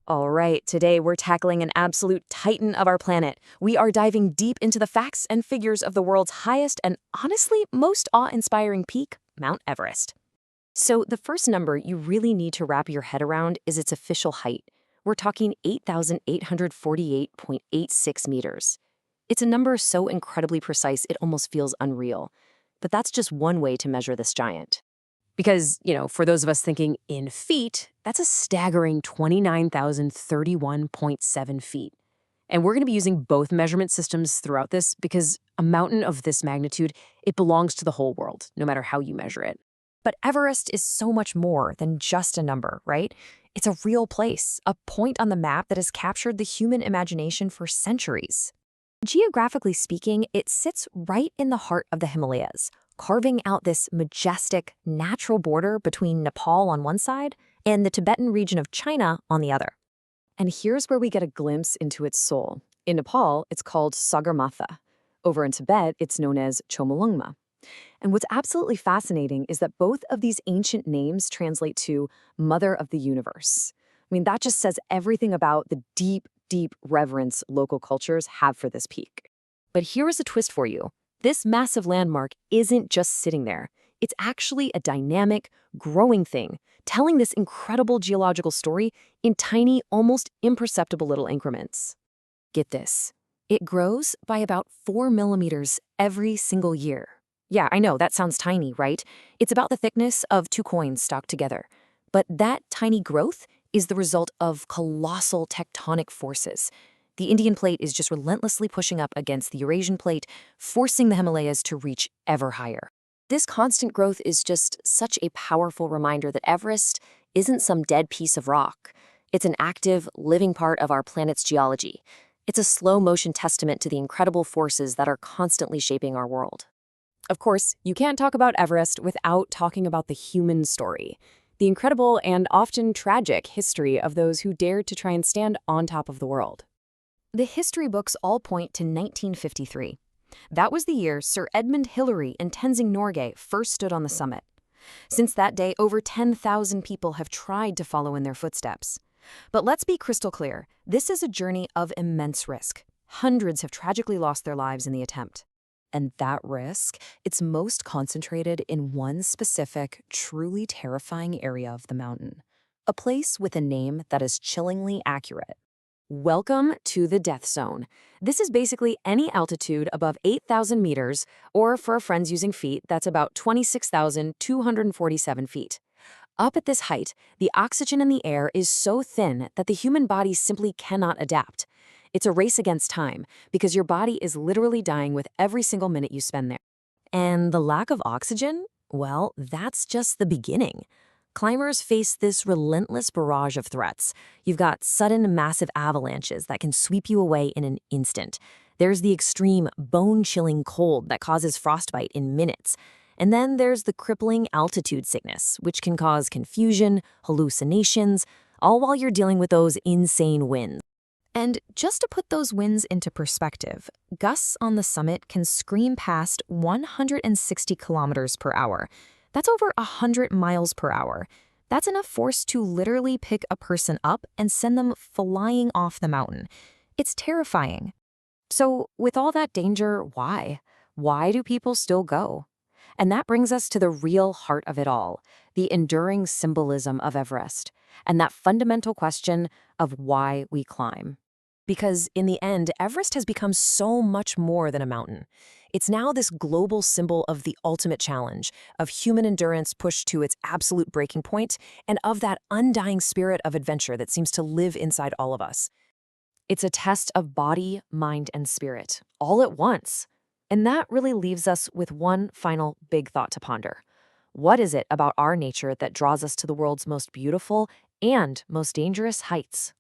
All right, today we're tackling an absolute titan of our planet. We are diving deep into the facts and figures of the world's highest and honestly most awe-inspiring peak, Mount Everest. So, the first number you really need to wrap your head around is its official height. We're talking 8,848.86 meters. It's a number so incredibly precise it almost feels unreal. But that's just one way to measure this giant. Because, for those of us thinking in feet, that's a staggering 29,031.7 feet. And we're going to be using both measurement systems throughout this because a mountain of this magnitude, it belongs to the whole world, no matter how you measure it. But Everest is so much more than just a number, right? It's a real place, a point on the map that has captured the human imagination for centuries. Geographically speaking, it sits right in the heart of the Himalayas, carving out this majestic, natural border between Nepal on one side and the Tibetan region of China on the other. And here's where we get a glimpse into its soul. In Nepal, it's called Sagarmatha. Over in Tibet, it's known as Chomolungma. And what's absolutely fascinating is that both of these ancient names translate to Mother of the Universe. I mean, that just says everything about the deep, deep reverence local cultures have for this peak. But here is a twist for you. This massive landmark isn't just sitting there. It's actually a dynamic, growing thing, telling this incredible geological story in tiny, almost imperceptible little increments. Get this. It grows by about 4 millimeters every single year. Yeah, I know, that sounds tiny, right? It's about the thickness of 2 coins stocked together. But that tiny growth is the result of colossal tectonic forces. The Indian plate is just relentlessly pushing up against the Eurasian plate, forcing the Himalayas to reach ever higher. This constant growth is just such a powerful reminder that Everest isn't some dead piece of rock. It's an active, living part of our planet's geology. It's a slow-motion testament to the incredible forces that are constantly shaping our world. Of course, you can't talk about Everest without talking about the human story. The incredible and often tragic history of those who dared to try and stand on top of the world. The history books all point to 1953. That was the year Sir Edmund Hillary and Tenzing Norgay first stood on the summit. Since that day, over 10,000 people have tried to follow in their footsteps. But let's be crystal clear, this is a journey of immense risk. Hundreds have tragically lost their lives in the attempt. And that risk, it's most concentrated in one specific, truly terrifying area of the mountain. A place with a name that is chillingly accurate. Welcome to the death zone. This is basically any altitude above 8,000 meters, or for our friends using feet, that's about 26,247 feet. Up at this height, the oxygen in the air is so thin that the human body simply cannot adapt. It's a race against time, because your body is literally dying with every single minute you spend there. And the lack of oxygen? Well, that's just the beginning. Climbers face this relentless barrage of threats. You've got sudden, massive avalanches that can sweep you away in an instant. There's the extreme, bone-chilling cold that causes frostbite in minutes. And then there's the crippling altitude sickness, which can cause confusion, hallucinations, all while you're dealing with those insane winds. And just to put those winds into perspective, gusts on the summit can scream past 160 kilometers per hour. That's over 100 miles per hour. That's enough force to literally pick a person up and send them flying off the mountain. It's terrifying. So with all that danger, why? Why do people still go? And that brings us to the real heart of it all, the enduring symbolism of Everest, and that fundamental question of why we climb. Because in the end, Everest has become so much more than a mountain. It's now this global symbol of the ultimate challenge, of human endurance pushed to its absolute breaking point, and of that undying spirit of adventure that seems to live inside all of us. It's a test of body, mind, and spirit, all at once. And that really leaves us with one final big thought to ponder. What is it about our nature that draws us to the world's most beautiful and most dangerous heights?